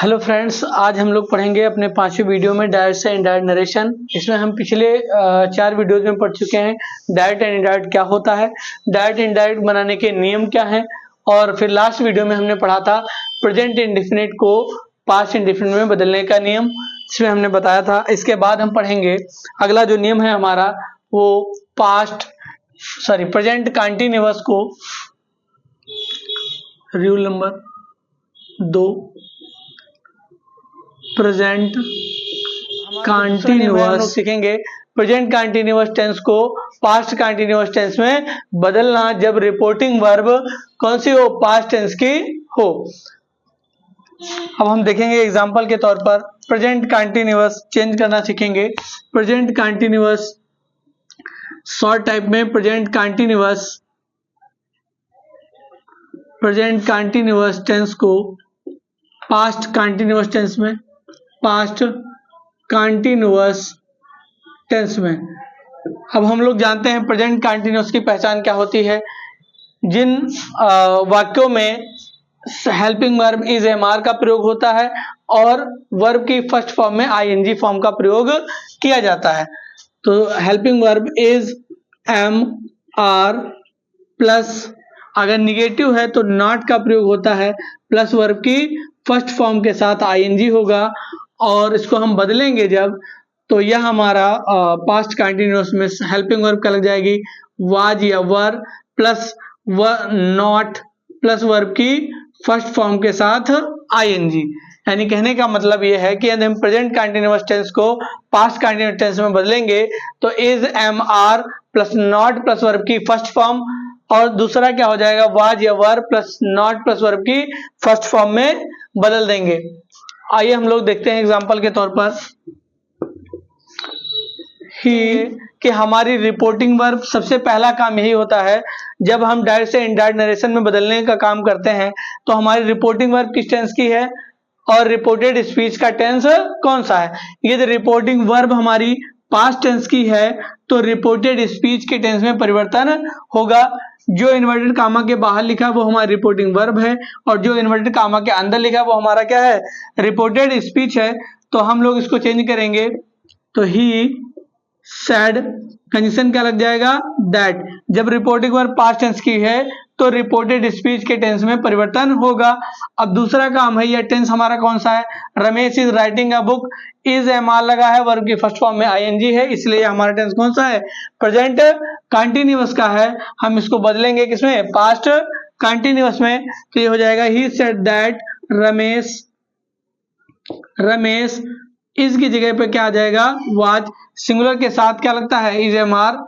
Hello friends, आज हम लोग पढ़ेंगे अपने पांचवी वीडियो में डायरेक्ट से इनडायरेक्ट नरेशन। इसमें हम पिछले 4 वीडियोज में पढ़ चुके हैं डायरेक्ट एंड इनडायरेक्ट क्या होता है, डायरेक्ट इनडायरेक्ट बनाने के नियम क्या हैं, और फिर लास्ट वीडियो में हमने पढ़ा था प्रेजेंट इंडेफिनिट को पास्ट इंडेफिनिट में बदलने का नियम, इसमें हमने बताया था। इसके बाद हम पढ़ेंगे अगला जो नियम है हमारा, वो प्रेजेंट कंटिन्यूअस को रूल नंबर 2 प्रेजेंट कंटिन्यूअस सीखेंगे। प्रेजेंट कंटिन्यूअस टेंस को पास्ट कंटिन्यूअस टेंस में बदलना जब रिपोर्टिंग वर्ब कौन सी हो, पास्ट टेंस की हो। अब हम देखेंगे एग्जांपल के तौर पर प्रेजेंट कंटिन्यूअस चेंज करना सीखेंगे। प्रेजेंट कंटिन्यूअस शॉर्ट टाइप में प्रेजेंट कंटिन्यूअस टेंस को पास्ट कंटिन्यूअस टेंस में, पास्ट कंटिन्यूअस टेंस में। अब हम लोग जानते हैं प्रेजेंट कंटिन्यूअस की पहचान क्या होती है। जिन वाक्यों में helping verb is am are का प्रयोग होता है और वर्ब की फर्स्ट फॉर्म में आईएनजी फॉर्म का प्रयोग किया जाता है, तो helping verb is am are plus, अगर निगेटिव है तो नॉट का प्रयोग होता है, प्लस वर्ब की फर्स्ट फॉर्म के साथ आईएनजी होगा, और इसको हम बदलेंगे जब, तो यह हमारा पास्ट कंटिन्यूअस में हेल्पिंग वर्ब क्या लग जाएगी, वाज या were plus not plus verb की फर्स्ट फॉर्म के साथ आईएनजी। यानी कहने का मतलब यह है कि यदि हम प्रेजेंट कंटिन्यूअस टेंस को पास्ट कंटिन्यूअस टेंस में बदलेंगे तो is am are plus not plus verb की फर्स्ट फॉर्म, और दूसरा क्या हो जाएगा, वाज या were plus not plus verb की फर्स्ट फॉर्म में बदल देंगे। आइए हम लोग देखते हैं एग्जांपल के तौर पर ही कि हमारी रिपोर्टिंग वर्ब सबसे पहला काम यही होता है, जब हम डायरेक्ट से इनडायरेक्ट नरेशन में बदलने का काम करते हैं तो हमारी रिपोर्टिंग वर्ब किस टेंस की है और रिपोर्टेड स्पीच का टेंस कौन सा है। यदि रिपोर्टिंग वर्ब हमारी पास्ट टेंस की है तो रिपोर्टेड स्पीच के टेंस में परिवर्तन होगा। जो इन्वर्टेड कामा के बाहर लिखा है वो हमारी रिपोर्टिंग वर्ब है, और जो इन्वर्टेड कामा के अंदर लिखा है वो हमारा क्या है, रिपोर्टेड स्पीच है। तो हम लोग इसको चेंज करेंगे, तो ही सैड कंडीशन क्या लग जाएगा, दैट। जब रिपोर्टिंग वर्ब पास्ट टेंस की है तो रिपोर्टेड स्पीच के टेंस में परिवर्तन होगा। अब दूसरा काम है, यह टेंस हमारा कौन सा है, Ramesh is writing a book, is am are लगा है, वर्ब की फर्स्ट फॉर्म में आईएनजी है, इसलिए हमारा टेंस कौन सा है, प्रेजेंट कंटिन्यूअस का है। हम इसको बदलेंगे किसमें, पास्ट कंटिन्यूअस में, तो ये हो जाएगा ही सेड दैट रमेश इस की जगह पे क्या आ जाएगा, वाज, सिंगुलर के साथ क्या लगता है, इज एम आर,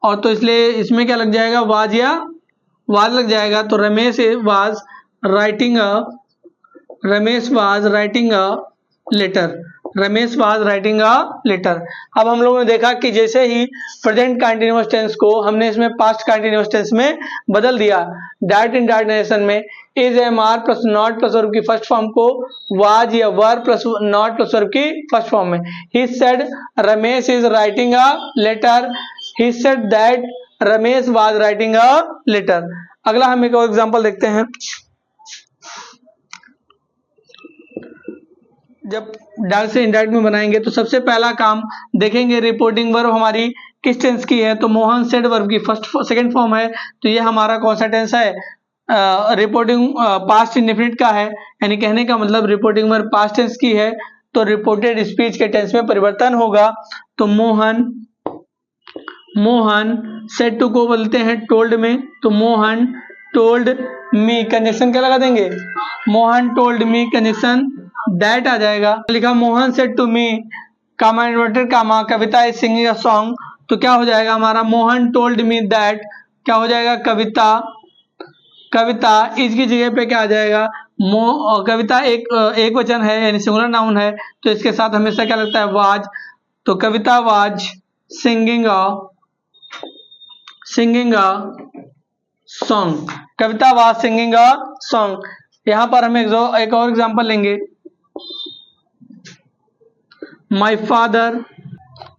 और तो इसलिए इसमें क्या लग जाएगा, वाज या वाज लग जाएगा। तो Ramesh was writing a letter. अब हम लोगों ने देखा कि जैसे ही प्रेजेंट कंटिन्यूअस टेंस को हमने इसमें पास्ट कंटिन्यूअस टेंस में बदल दिया, डायरेक्ट इनडायरेक्ट नरेशन में is am are plus not plus verb की फर्स्ट फॉर्म को वाज या were plus not plus verb की फर्स्ट फॉर्म में, he said Ramesh is writing a letter, he said that Ramesh was writing a letter. अगला हम एक और एग्जांपल देखते हैं। जब डायरेक्ट से इनडायरेक्ट में बनाएंगे तो सबसे पहला काम देखेंगे रिपोर्टिंग वर्ब हमारी किस टेंस की है, तो मोहन सेड वर्ब की सेकंड फॉर्म है, तो ये हमारा कौन सा टेंस है, रिपोर्टिंग पास्ट इंडेफिनिट का है। यानी कहने का मतलब रिपोर्टिंग वर्ब पास्ट टेंस की है तो रिपोर्टेड स्पीच के टेंस में परिवर्तन होगा। तो मोहन सेड टू को बोलते हैं टोल्ड में, तो मोहन टोल्ड मी, कंजक्शन क्या लगा देंगे, Mohan told me, conjunction that आ जाएगा। लिखा Mohan said to me, comma inverted comma, Kavita is singing a song, तो क्या हो जाएगा हमारा, मोहन टोल्ड मी दैट, क्या हो जाएगा, कविता इसकी जगह पे क्या आ जाएगा, कविता एक वचन है यानी सिंगुलर नाउन है, तो इसके साथ हमेशा क्या लगता है, वाज, तो Kavita was singing a song, Kavita was singing a song. यहां पर हम एक और एग्जांपल लेंगे, my father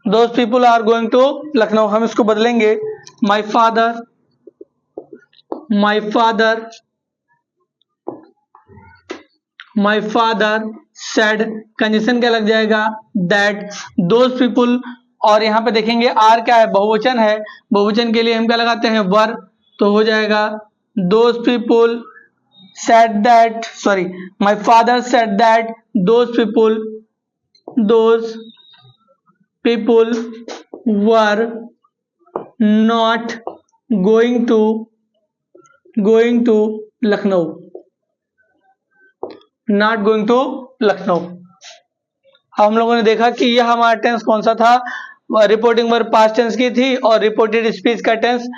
those people are going to Lucknow, हम इसको बदलेंगे, my father my father said, conjunction क्या लग जाएगा, दैट, दोज पीपुल, और यहाँ पे देखेंगे आर क्या है, बहुवचन है, बहुवचन के लिए हम क्या लगाते हैं, वर, तो हो जाएगा those people said that, sorry, my father said that those people were not going to Lucknow, not going to Lucknow। अब हम लोगों ने देखा कि यह हमारा टेंस कौन सा था, रिपोर्टिंग वर्ब पास्ट टेंस की थी, और रिपोर्टेड स्पीच का टेंस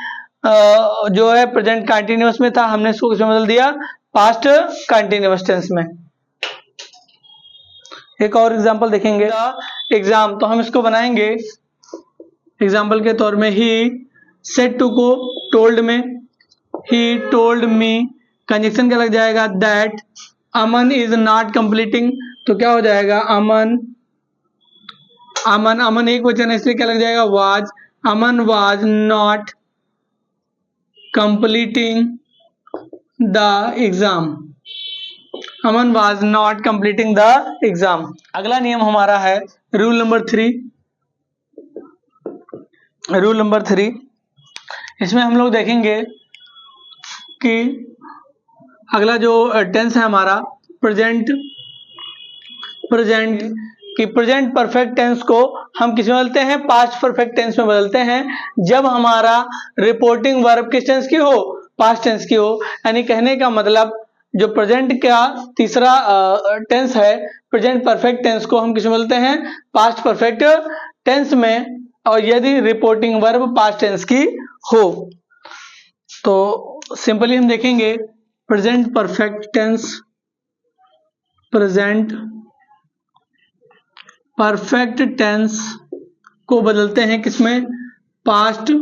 जो है प्रेजेंट कंटिन्यूअस में था, हमने इसको किसमें बदल दिया, पास्ट कंटिन्यूअस टेंस में। एक और एग्जांपल देखेंगे, एग्जाम, तो हम इसको बनाएंगे एग्जांपल के तौर में, ही सेड टू को टोल्ड में, ही टोल्ड मी, कंजक्शन क्या लग जाएगा, that, Aman is not completing, तो क्या हो जाएगा, अमन, अमन, अमन एक वचन है इसलिए क्या लग जाएगा, was, Aman was not completing the exam, Aman was not completing the exam. अगला नियम हमारा है रूल नंबर 3, रूल नंबर 3, इसमें हम लोग देखेंगे कि अगला जो टेंस है हमारा प्रेजेंट कि प्रेजेंट परफेक्ट टेंस को हम किस में बदलते हैं, पास्ट परफेक्ट टेंस में बदलते हैं, जब हमारा रिपोर्टिंग वर्ब किस टेंस की हो, पास्ट टेंस की हो। यानी कहने का मतलब जो प्रेजेंट का तीसरा टेंस है, प्रेजेंट परफेक्ट टेंस को हम किस में बदलते हैं, पास्ट परफेक्ट टेंस में, और यदि रिपोर्टिंग वर्ब पास्ट टेंस की हो। तो सिंपली हम देखेंगे present perfect tense, present perfect tense को बदलते हैं किसमें, पास्ट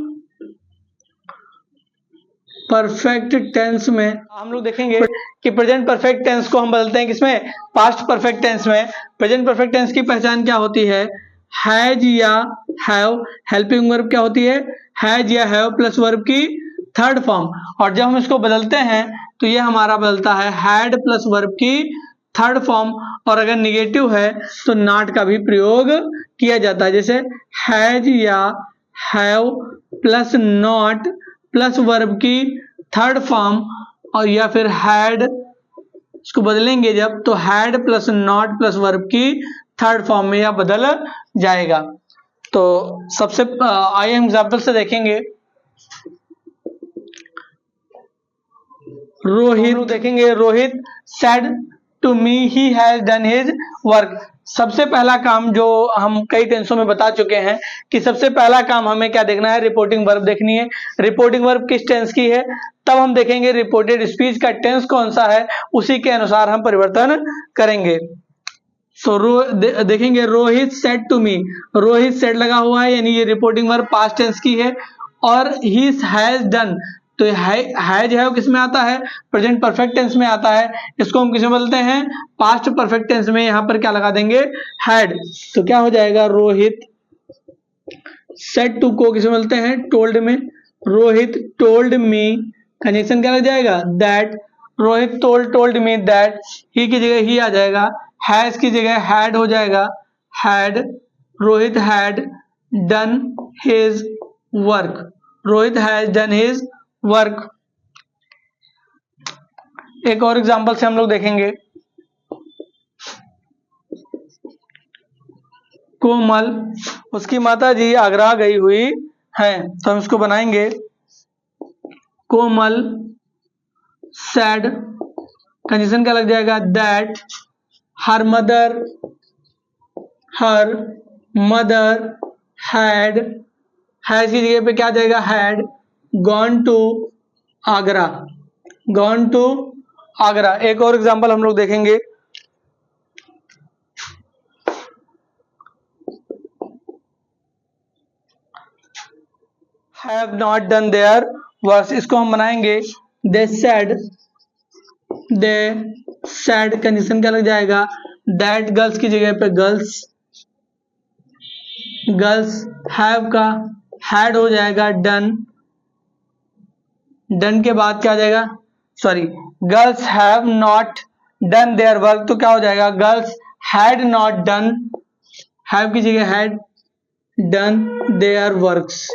परफेक्ट टेंस में। हम लोग देखेंगे कि प्रेजेंट परफेक्ट टेंस को हम बदलते हैं किसमें, पास्ट परफेक्ट टेंस में। प्रेजेंट परफेक्ट टेंस की पहचान क्या होती है, हैज या हैव, हेल्पिंग वर्ब क्या होती है, हैज या हैव प्लस वर्ब की थर्ड फॉर्म, और जब हम इसको बदलते हैं तो ये हमारा बदलता है हैड प्लस वर्ब की थर्ड फॉर्म, और अगर निगेटिव है तो नॉट का भी प्रयोग किया जाता है, जैसे हैज या have plus not plus verb की थर्ड फॉर्म, और या फिर हैड, इसको बदलेंगे जब तो had plus not plus verb की थर्ड फॉर्म में यह बदल जाएगा। तो सबसे आइए हम एग्जाम्पल से देखेंगे। रोहित देखेंगे, Rohit said to me he has done his work. सबसे पहला काम जो हम कई टेंसों में बता चुके हैं कि सबसे पहला काम हमें क्या देखना है, रिपोर्टिंग वर्ब देखनी है। रिपोर्टिंग वर्ब किस टेंस की है, तब हम देखेंगे रिपोर्टेड स्पीच का टेंस कौन सा है, उसी के अनुसार हम परिवर्तन करेंगे। तो देखेंगे Rohit said to me, Rohit said लगा हुआ है यानी ये रिपोर्टिंग वर्ब पास्ट टेंस की है, और ही हैज डन, तो हैज है किस में आता है, प्रेजेंट परफेक्ट टेंस में आता है, इसको हम किस में बदलते हैं, पास्ट परफेक्ट टेंस में। यहां पर क्या लगा देंगे, हैड, तो क्या हो जाएगा, रोहित सेड टू को किस में बदलते हैं, टोल्ड में, रोहित टोल्ड मी, कंजक्शन क्या लग जाएगा, that, Rohit told me that, he की जगह ही आ जाएगा, हैज की जगह हैड हो जाएगा, had, Rohit had done his work, Rohit has done his work. एक और एग्जांपल से हम लोग देखेंगे, कोमल, उसकी माता जी आगरा गई हुई हैं, तो हम इसको बनाएंगे कोमल सैड, कंडीशन क्या लग जाएगा, that her mother had, has की जगह पे क्या आ जाएगा, had gone to Agra, gone to Agra. एक और एग्जांपल हम लोग देखेंगे, have not done their work, इसको हम बनाएंगे दे सैड कंडीशन क्या लग जाएगा, दैट गर्ल्स की जगह पे गर्ल्स हैव का हैड हो जाएगा डन के बाद क्या आ जाएगा, sorry, girls have not done their work, तो क्या हो जाएगा, girls had not done, have की जगह हैड डन देयर वर्क्स।